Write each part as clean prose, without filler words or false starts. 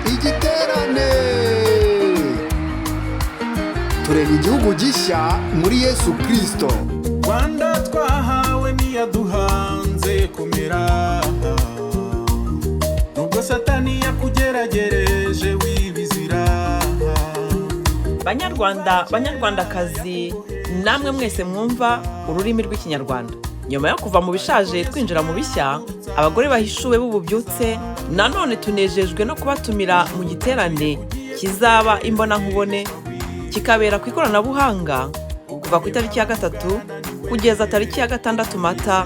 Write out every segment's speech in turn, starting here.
Igiterane tureba igihugu gishya muri Yesu Kristo. Rwanda twahawe niyaduhanze kumera, nubwo Satani yakugeragereje wibizira. Banyarwandakazi, namwe mwese mwumva ururimi rw'ikinyarwanda. Nyuma yo kuva mu bishaje twinjira mu bishya, abagore bahishuwe b'ububyutse, nanone tunejejwe no kubatumira mu giterane kizaba imbona nkubone, kikabera ku ikoranabuhanga kuva ku itariki ya 3 kugeza tariki ya 6 Mata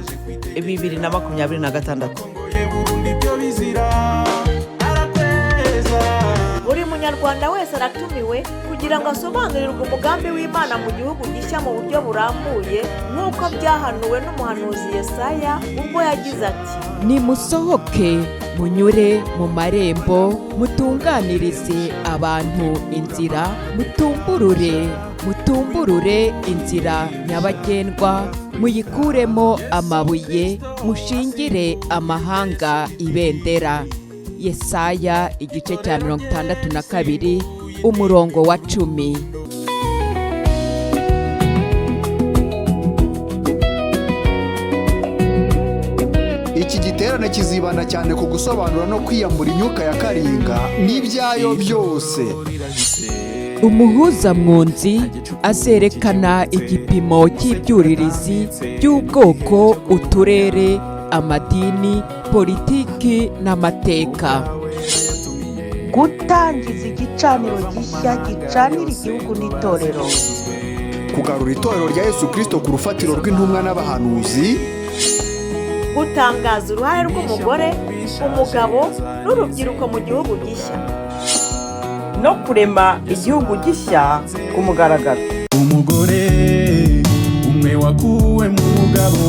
2026. Buri munyarwanda wese aratumiwe kugira ngo asobanurirwe umugambi w'Imana mu gihugu gishya mu buryo burambuye, nk'uko byahanuwe n'umuhanuzi Yesaya ubwo yagize ati: nimusohoke munyure mu marembo, mutunganirize abantu inzira, mutumburure inzira nyabagendwa, muyikuremo amabuye, mushingire amahanga ibendera. Yesaya igice cya 62 umurongo wa 10. Iki giterane kizibanda cyane ku gusobanura no kwiyambura imyuka ya karinga n'ibyayo byose. Umuhuza mwunzi azerekana igipimo cy'ibyuririzi by'ubwoko, uturere, amadini, politiki n'amateka. gutangiza igicaniro gishya gicanira igihugu n'itorero, Kugarura itorero rya Yesu Kristo ku rufatiro rw'intumwa n'abahanuzi, gutangaza uruhare rw'umugore, umugabo n'urubyiruko mu gihugu gishya, no kurema igihugu gishya ku mugaragaro. Umugore umwe wakuwe mu mugabo,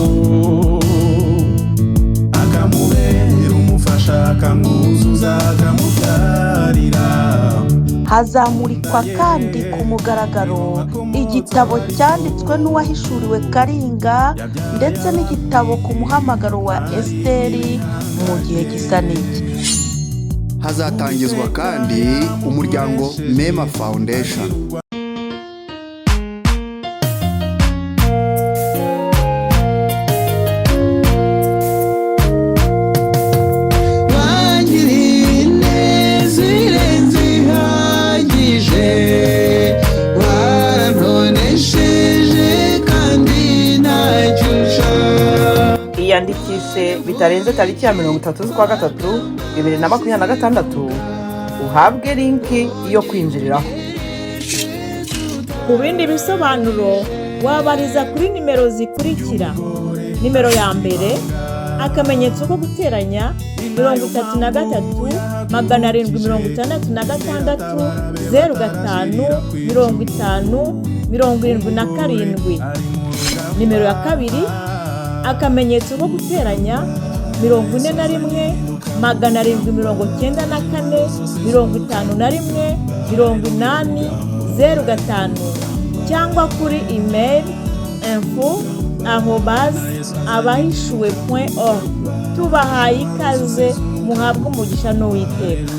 akamubera umufasha, akamwuzuza, akamubyarira. hazamurikwa kandi ku mugaragaro igitabo cyanditswe n'uwahishuriwe Karinga ndetse n'igitabo ku muhamagaro wa Esiteri mu gihe gisa n'iki. hazatangizwa kandi umuryango Mema Foundation. Iyandikishe bitarenze tariki ya 30 z'ukwa 3 2026, uhabwe linki yo kwinjiriraho. Ku bindi bisobanuro wabariza kuri nimero zikurikira: nimero ya mbere, akamenyetso ko guteranya 33 766 05 50 77. Nimero ya kabiri, akamenyetso ko guteranya 41 794 51 80 05, cyangwa kuri email info@abahishuwe.org. tubahaye ikaze, muhabwe umugisha n'Uwiteka.